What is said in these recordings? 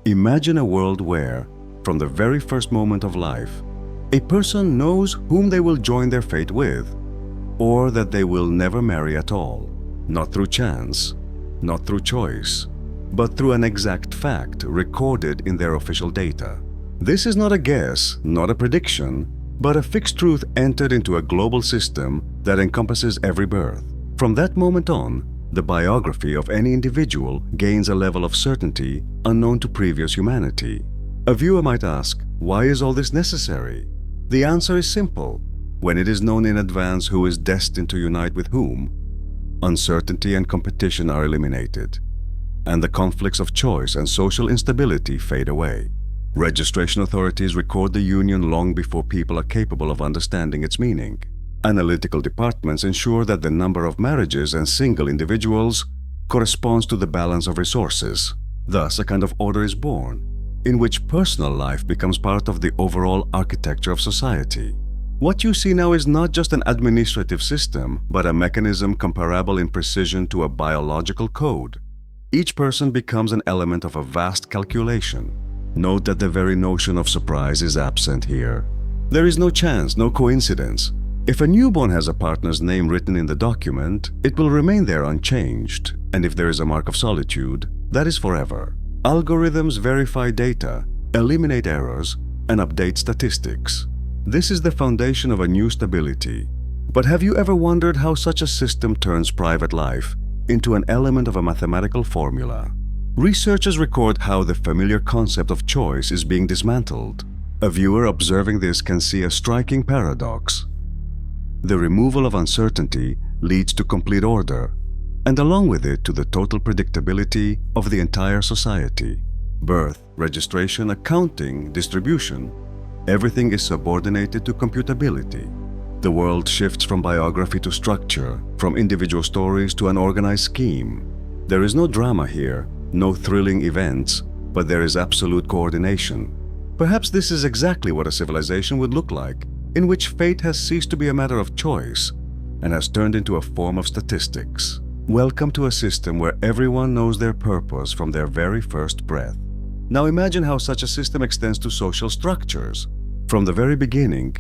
Imagine a world where, from the very first moment of life, a person knows whom they will join their fate with, or that they will never marry at all, not through chance, not through choice, but through an exact fact recorded in their official data. This is not a guess, not a prediction, but a fixed truth entered into a global system that encompasses every birth. From that moment on, the biography of any individual gains a level of certainty unknown to previous humanity. A viewer might ask, why is all this necessary? The answer is simple. When it is known in advance who is destined to unite with whom, uncertainty and competition are eliminated, and the conflicts of choice and social instability fade away. Registration authorities record the union long before people are capable of understanding its meaning. Analytical departments ensure that the number of marriages and single individuals corresponds to the balance of resources. Thus, a kind of order is born, in which personal life becomes part of the overall architecture of society. What you see now is not just an administrative system, but a mechanism comparable in precision to a biological code. Each person becomes an element of a vast calculation. Note that the very notion of surprise is absent here. There is no chance, no coincidence. If a newborn has a partner's name written in the document, it will remain there unchanged, and if there is a mark of solitude, that is forever. Algorithms verify data, eliminate errors, and update statistics. This is the foundation of a new stability. But have you ever wondered how such a system turns private life into an element of a mathematical formula? Researchers record how the familiar concept of choice is being dismantled. A viewer observing this can see a striking paradox. The removal of uncertainty leads to complete order, and along with it to the total predictability of the entire society. Birth, registration, accounting, distribution, everything is subordinated to computability. The world shifts from biography to structure, from individual stories to an organized scheme. There is no drama here, no thrilling events, but there is absolute coordination. Perhaps this is exactly what a civilization would look like, in which fate has ceased to be a matter of choice and has turned into a form of statistics. Welcome to a system where everyone knows their purpose from their very first breath. Now imagine how such a system extends to social structures. From the very beginning,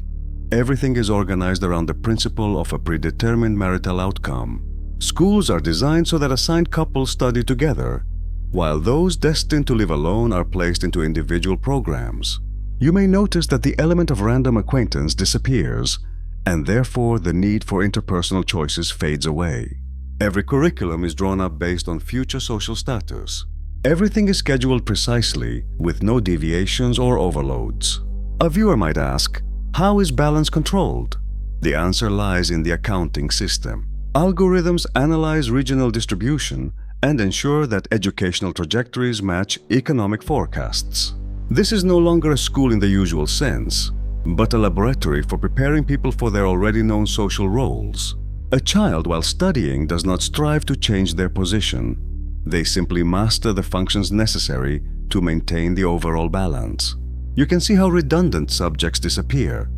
everything is organized around the principle of a predetermined marital outcome. Schools are designed so that assigned couples study together, while those destined to live alone are placed into individual programs. You may notice that the element of random acquaintance disappears, and therefore the need for interpersonal choices fades away. Every curriculum is drawn up based on future social status. Everything is scheduled precisely, with no deviations or overloads. A viewer might ask, how is balance controlled? The answer lies in the accounting system. Algorithms analyze regional distribution and ensure that educational trajectories match economic forecasts. This is no longer a school in the usual sense, but a laboratory for preparing people for their already known social roles. A child, while studying, does not strive to change their position. They simply master the functions necessary to maintain the overall balance. You can see how redundant subjects disappear.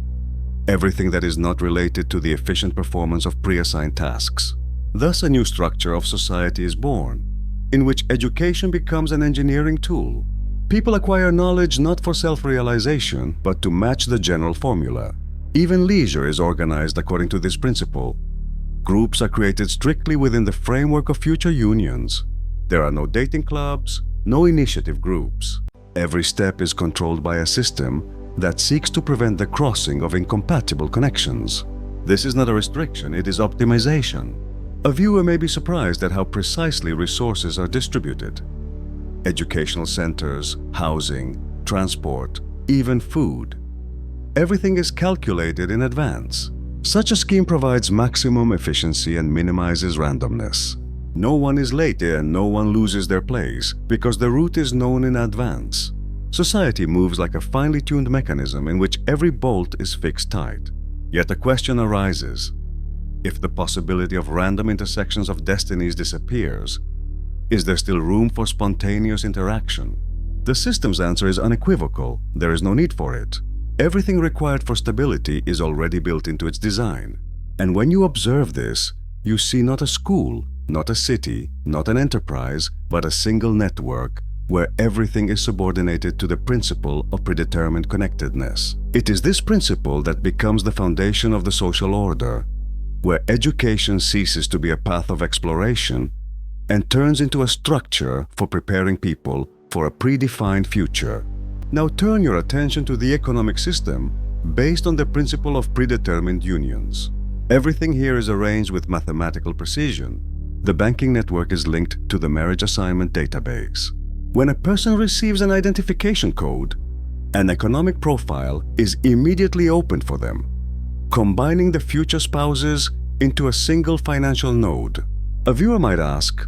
Everything that is not related to the efficient performance of pre-assigned tasks. Thus, a new structure of society is born, in which education becomes an engineering tool. People acquire knowledge not for self-realization, but to match the general formula. Even leisure is organized according to this principle. Groups are created strictly within the framework of future unions. There are no dating clubs, no initiative groups. Every step is controlled by a system that seeks to prevent the crossing of incompatible connections. This is not a restriction, it is optimization. A viewer may be surprised at how precisely resources are distributed. Educational centers, housing, transport, even food. Everything is calculated in advance. Such a scheme provides maximum efficiency and minimizes randomness. No one is late and no one loses their place because the route is known in advance. Society moves like a finely tuned mechanism in which every bolt is fixed tight. Yet a question arises. If the possibility of random intersections of destinies disappears, is there still room for spontaneous interaction? The system's answer is unequivocal. There is no need for it. Everything required for stability is already built into its design. And when you observe this, you see not a school, not a city, not an enterprise, but a single network, where everything is subordinated to the principle of predetermined connectedness. It is this principle that becomes the foundation of the social order, where education ceases to be a path of exploration and turns into a structure for preparing people for a predefined future. Now turn your attention to the economic system based on the principle of predetermined unions. Everything here is arranged with mathematical precision. The banking network is linked to the marriage assignment database. When a person receives an identification code, an economic profile is immediately opened for them, combining the future spouses into a single financial node. A viewer might ask,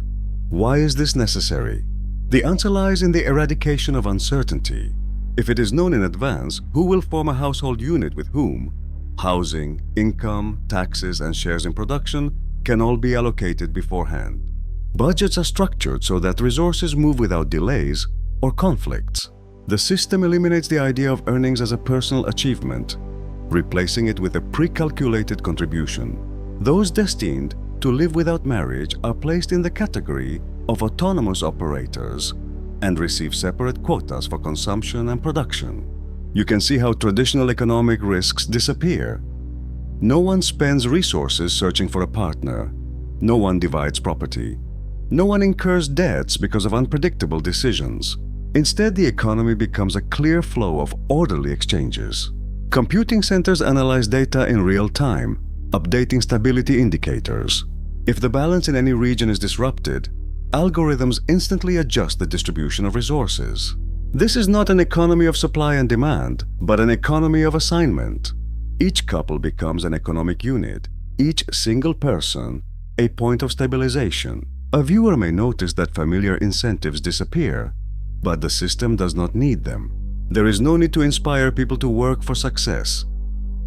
why is this necessary? The answer lies in the eradication of uncertainty. If it is known in advance who will form a household unit with whom, housing, income, taxes, and shares in production can all be allocated beforehand. Budgets are structured so that resources move without delays or conflicts. The system eliminates the idea of earnings as a personal achievement, replacing it with a pre-calculated contribution. Those destined to live without marriage are placed in the category of autonomous operators and receive separate quotas for consumption and production. You can see how traditional economic risks disappear. No one spends resources searching for a partner. No one divides property. No one incurs debts because of unpredictable decisions. Instead, the economy becomes a clear flow of orderly exchanges. Computing centers analyze data in real time, updating stability indicators. If the balance in any region is disrupted, algorithms instantly adjust the distribution of resources. This is not an economy of supply and demand, but an economy of assignment. Each couple becomes an economic unit, each single person a point of stabilization. A viewer may notice that familiar incentives disappear, but the system does not need them. There is no need to inspire people to work for success,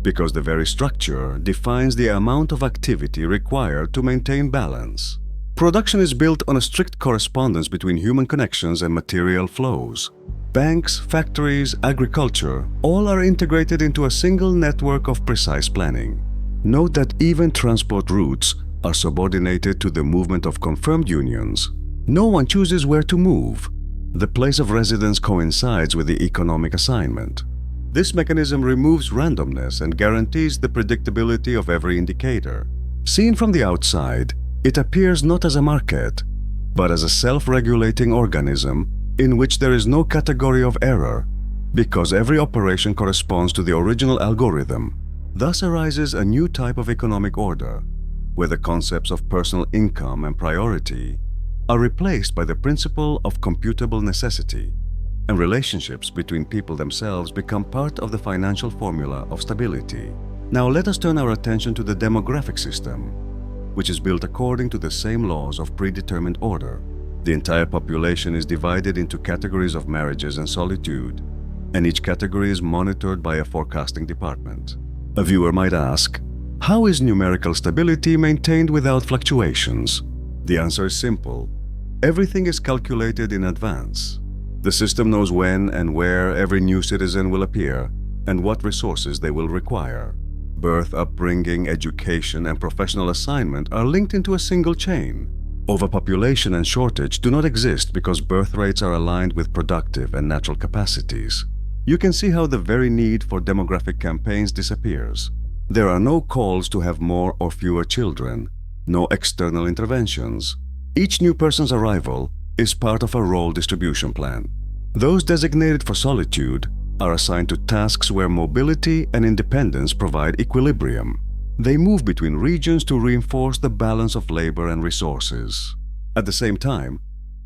because the very structure defines the amount of activity required to maintain balance. Production is built on a strict correspondence between human connections and material flows. Banks, factories, agriculture, all are integrated into a single network of precise planning. Note that even transport routes are subordinated to the movement of confirmed unions. No one chooses where to move. The place of residence coincides with the economic assignment. This mechanism removes randomness and guarantees the predictability of every indicator. Seen from the outside, it appears not as a market, but as a self-regulating organism in which there is no category of error, because every operation corresponds to the original algorithm. Thus arises a new type of economic order, where the concepts of personal income and priority are replaced by the principle of computable necessity, and relationships between people themselves become part of the financial formula of stability. Now let us turn our attention to the demographic system, which is built according to the same laws of predetermined order. The entire population is divided into categories of marriages and solitude, and each category is monitored by a forecasting department. A viewer might ask, how is numerical stability maintained without fluctuations? The answer is simple. Everything is calculated in advance. The system knows when and where every new citizen will appear and what resources they will require. Birth, upbringing, education, and professional assignment are linked into a single chain. Overpopulation and shortage do not exist because birth rates are aligned with productive and natural capacities. You can see how the very need for demographic campaigns disappears. There are no calls to have more or fewer children, no external interventions. Each new person's arrival is part of a role distribution plan. Those designated for solitude are assigned to tasks where mobility and independence provide equilibrium. They move between regions to reinforce the balance of labor and resources. At the same time,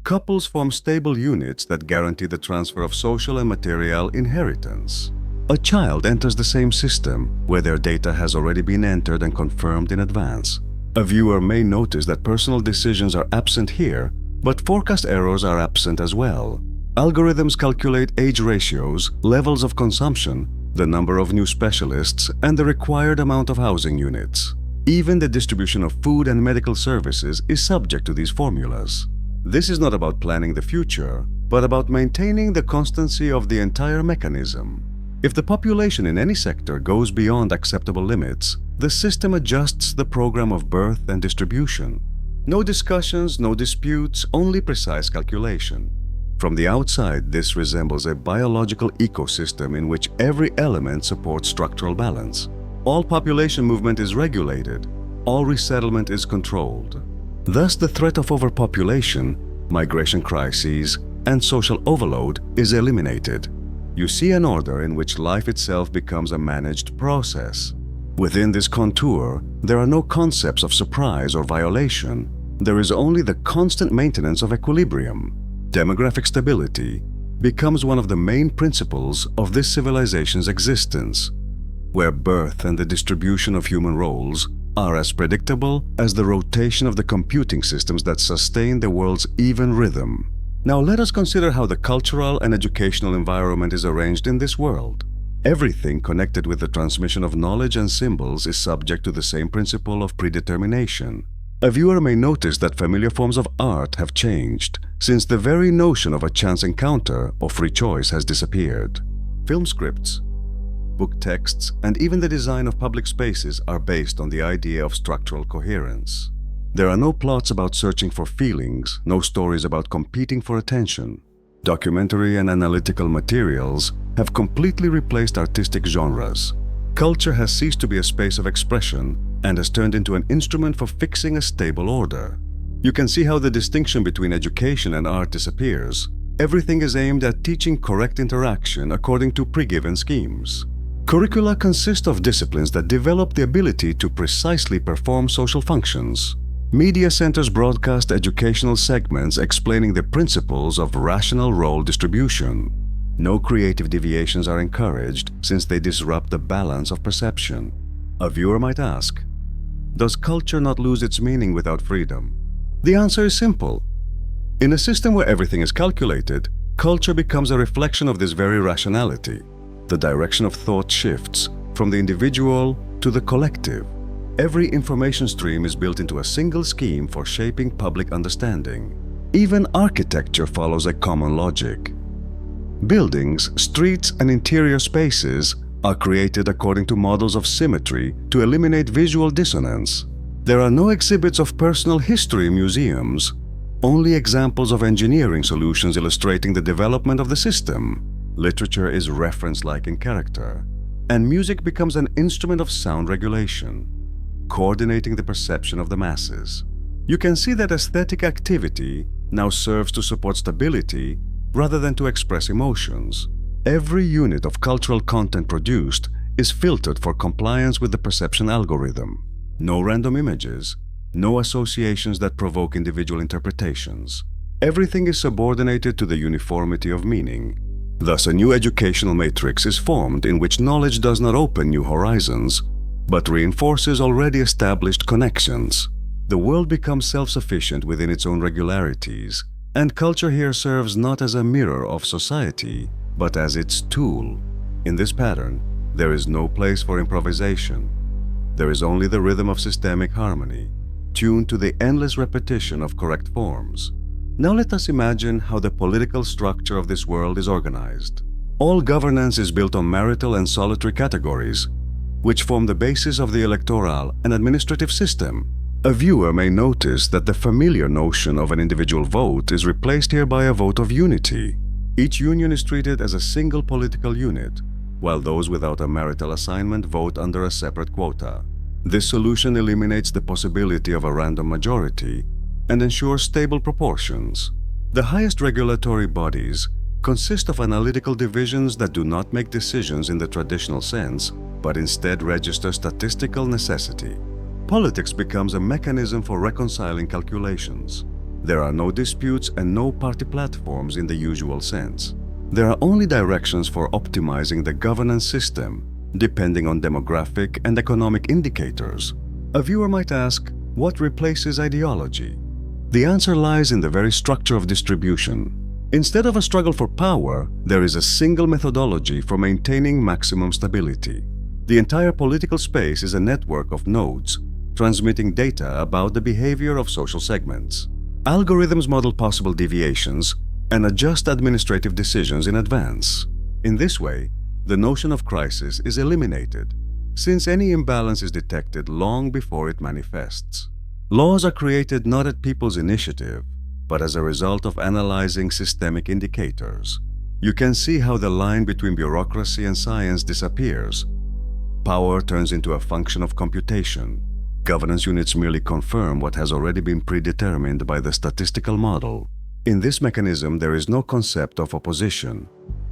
couples form stable units that guarantee the transfer of social and material inheritance. A child enters the same system where their data has already been entered and confirmed in advance. A viewer may notice that personal decisions are absent here, but forecast errors are absent as well. Algorithms calculate age ratios, levels of consumption, the number of new specialists, and the required amount of housing units. Even the distribution of food and medical services is subject to these formulas. This is not about planning the future, but about maintaining the constancy of the entire mechanism. If the population in any sector goes beyond acceptable limits, the system adjusts the program of birth and distribution. No discussions, no disputes, only precise calculation. From the outside, this resembles a biological ecosystem in which every element supports structural balance. All population movement is regulated. All resettlement is controlled. Thus, the threat of overpopulation, migration crises, and social overload is eliminated. You see an order in which life itself becomes a managed process. Within this contour, there are no concepts of surprise or violation. There is only the constant maintenance of equilibrium. Demographic stability becomes one of the main principles of this civilization's existence, where birth and the distribution of human roles are as predictable as the rotation of the computing systems that sustain the world's even rhythm. Now let us consider how the cultural and educational environment is arranged in this world. Everything connected with the transmission of knowledge and symbols is subject to the same principle of predetermination. A viewer may notice that familiar forms of art have changed, since the very notion of a chance encounter or free choice has disappeared. Film scripts, book texts, and even the design of public spaces are based on the idea of structural coherence. There are no plots about searching for feelings, no stories about competing for attention. Documentary and analytical materials have completely replaced artistic genres. Culture has ceased to be a space of expression and has turned into an instrument for fixing a stable order. You can see how the distinction between education and art disappears. Everything is aimed at teaching correct interaction according to pre-given schemes. Curricula consist of disciplines that develop the ability to precisely perform social functions. Media centers broadcast educational segments explaining the principles of rational role distribution. No creative deviations are encouraged since they disrupt the balance of perception. A viewer might ask, does culture not lose its meaning without freedom? The answer is simple. In a system where everything is calculated, culture becomes a reflection of this very rationality. The direction of thought shifts from the individual to the collective. Every information stream is built into a single scheme for shaping public understanding. Even architecture follows a common logic. Buildings, streets, and interior spaces are created according to models of symmetry to eliminate visual dissonance. There are no exhibits of personal history in museums, only examples of engineering solutions illustrating the development of the system. Literature is reference-like in character, and music becomes an instrument of sound regulation, coordinating the perception of the masses. You can see that aesthetic activity now serves to support stability rather than to express emotions. Every unit of cultural content produced is filtered for compliance with the perception algorithm. No random images, no associations that provoke individual interpretations. Everything is subordinated to the uniformity of meaning. Thus, a new educational matrix is formed in which knowledge does not open new horizons, but reinforces already established connections. The world becomes self-sufficient within its own regularities, and culture here serves not as a mirror of society, but as its tool. In this pattern, there is no place for improvisation. There is only the rhythm of systemic harmony, tuned to the endless repetition of correct forms. Now let us imagine how the political structure of this world is organized. All governance is built on marital and solitary categories, which form the basis of the electoral and administrative system. A viewer may notice that the familiar notion of an individual vote is replaced here by a vote of unity. Each union is treated as a single political unit, while those without a marital assignment vote under a separate quota. This solution eliminates the possibility of a random majority and ensures stable proportions. The highest regulatory bodies consist of analytical divisions that do not make decisions in the traditional sense, but instead register statistical necessity. Politics becomes a mechanism for reconciling calculations. There are no disputes and no party platforms in the usual sense. There are only directions for optimizing the governance system, depending on demographic and economic indicators. A viewer might ask, what replaces ideology? The answer lies in the very structure of distribution. Instead of a struggle for power, there is a single methodology for maintaining maximum stability. The entire political space is a network of nodes, transmitting data about the behavior of social segments. Algorithms model possible deviations and adjust administrative decisions in advance. In this way, the notion of crisis is eliminated, since any imbalance is detected long before it manifests. Laws are created not at people's initiative, but as a result of analyzing systemic indicators. You can see how the line between bureaucracy and science disappears. Power turns into a function of computation. Governance units merely confirm what has already been predetermined by the statistical model. In this mechanism, there is no concept of opposition,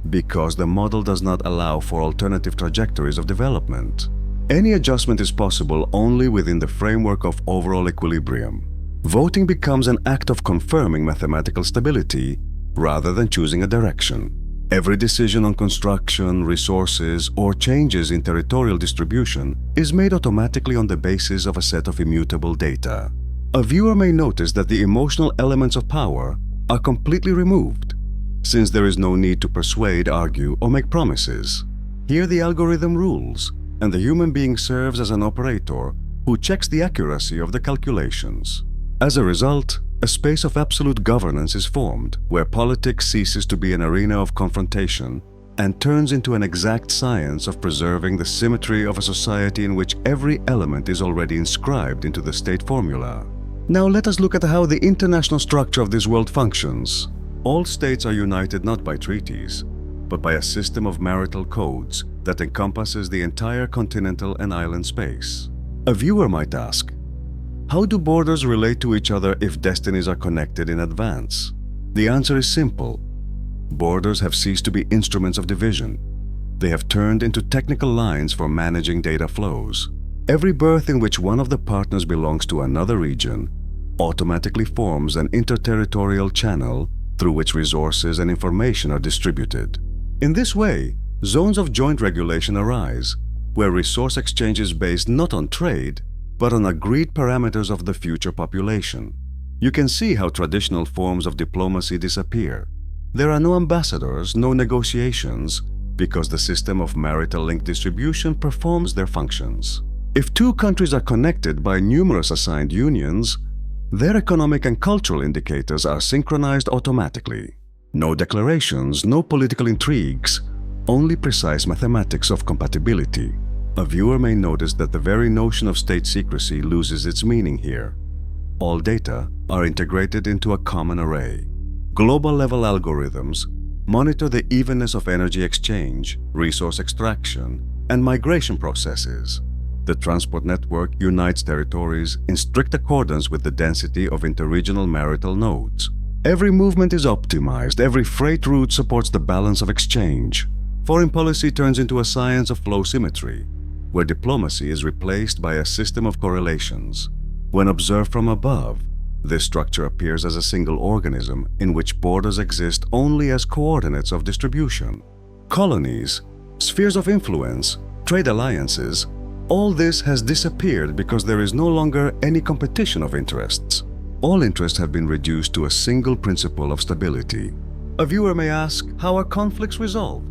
because the model does not allow for alternative trajectories of development. Any adjustment is possible only within the framework of overall equilibrium. Voting becomes an act of confirming mathematical stability rather than choosing a direction. Every decision on construction, resources, or changes in territorial distribution is made automatically on the basis of a set of immutable data. A viewer may notice that the emotional elements of power are completely removed, since there is no need to persuade, argue, or make promises. Here the algorithm rules, and the human being serves as an operator who checks the accuracy of the calculations. As a result, a space of absolute governance is formed, where politics ceases to be an arena of confrontation and turns into an exact science of preserving the symmetry of a society in which every element is already inscribed into the state formula. Now let us look at how the international structure of this world functions. All states are united not by treaties, but by a system of marital codes that encompasses the entire continental and island space. A viewer might ask, how do borders relate to each other if destinies are connected in advance? The answer is simple. Borders have ceased to be instruments of division. They have turned into technical lines for managing data flows. Every birth in which one of the partners belongs to another region automatically forms an interterritorial channel through which resources and information are distributed. In this way, zones of joint regulation arise, where resource exchange is based not on trade, but on agreed parameters of the future population. You can see how traditional forms of diplomacy disappear. There are no ambassadors, no negotiations, because the system of marital link distribution performs their functions. If two countries are connected by numerous assigned unions, their economic and cultural indicators are synchronized automatically. No declarations, no political intrigues, only precise mathematics of compatibility. A viewer may notice that the very notion of state secrecy loses its meaning here. All data are integrated into a common array. Global-level algorithms monitor the evenness of energy exchange, resource extraction, and migration processes. The transport network unites territories in strict accordance with the density of interregional marital nodes. Every movement is optimized, every freight route supports the balance of exchange. Foreign policy turns into a science of flow symmetry, where diplomacy is replaced by a system of correlations. When observed from above, this structure appears as a single organism in which borders exist only as coordinates of distribution. Colonies, spheres of influence, trade alliances, all this has disappeared because there is no longer any competition of interests. All interests have been reduced to a single principle of stability. A viewer may ask, how are conflicts resolved?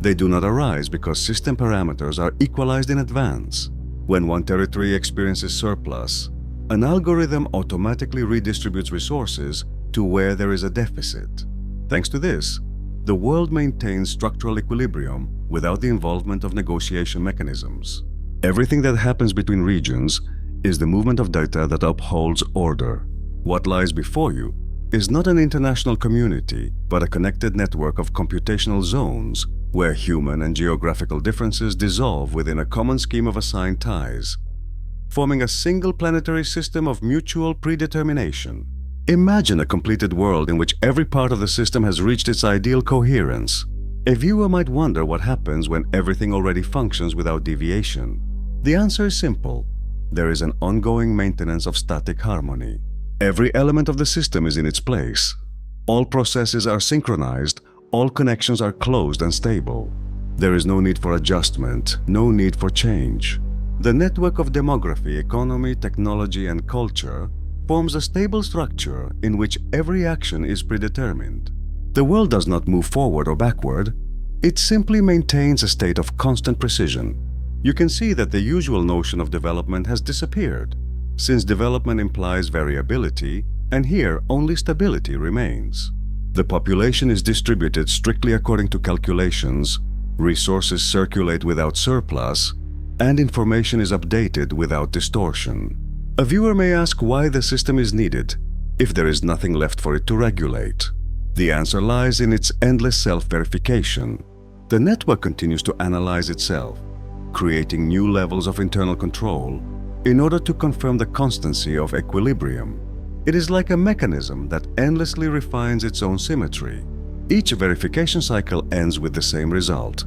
They do not arise because system parameters are equalized in advance. When one territory experiences surplus, an algorithm automatically redistributes resources to where there is a deficit. Thanks to this, the world maintains structural equilibrium without the involvement of negotiation mechanisms. Everything that happens between regions is the movement of data that upholds order. What lies before you is not an international community, but a connected network of computational zones where human and geographical differences dissolve within a common scheme of assigned ties, forming a single planetary system of mutual predetermination. Imagine a completed world in which every part of the system has reached its ideal coherence. A viewer might wonder what happens when everything already functions without deviation. The answer is simple. There is an ongoing maintenance of static harmony. Every element of the system is in its place. All processes are synchronized, all connections are closed and stable. There is no need for adjustment, no need for change. The network of demography, economy, technology, and culture forms a stable structure in which every action is predetermined. The world does not move forward or backward. It simply maintains a state of constant precision. You can see that the usual notion of development has disappeared, since development implies variability, and here only stability remains. The population is distributed strictly according to calculations, resources circulate without surplus, and information is updated without distortion. A viewer may ask why the system is needed. if there is nothing left for it to regulate? The answer lies in its endless self-verification. The network continues to analyze itself, creating new levels of internal control in order to confirm the constancy of equilibrium. It is like a mechanism that endlessly refines its own symmetry. Each verification cycle ends with the same result: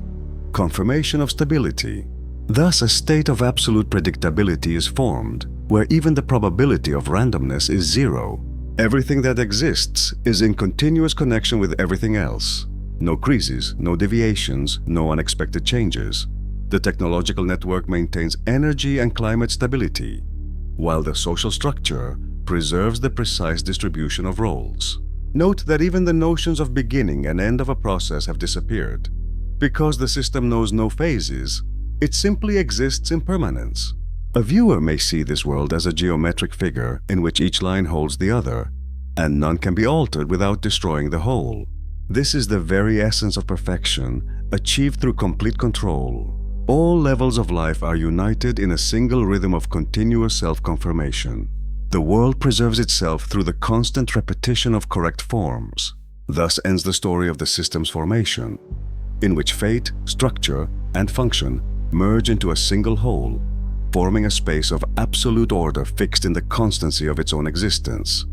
confirmation of stability. Thus, a state of absolute predictability is formed, where even the probability of randomness is zero. Everything that exists is in continuous connection with everything else. No creases, no deviations, no unexpected changes. The technological network maintains energy and climate stability, while the social structure preserves the precise distribution of roles. Note that even the notions of beginning and end of a process have disappeared. Because the system knows no phases, it simply exists in permanence. A viewer may see this world as a geometric figure in which each line holds the other, and none can be altered without destroying the whole. This is the very essence of perfection, achieved through complete control. All levels of life are united in a single rhythm of continuous self-confirmation. The world preserves itself through the constant repetition of correct forms. Thus ends the story of the system's formation, in which fate, structure, and function merge into a single whole, forming a space of absolute order fixed in the constancy of its own existence.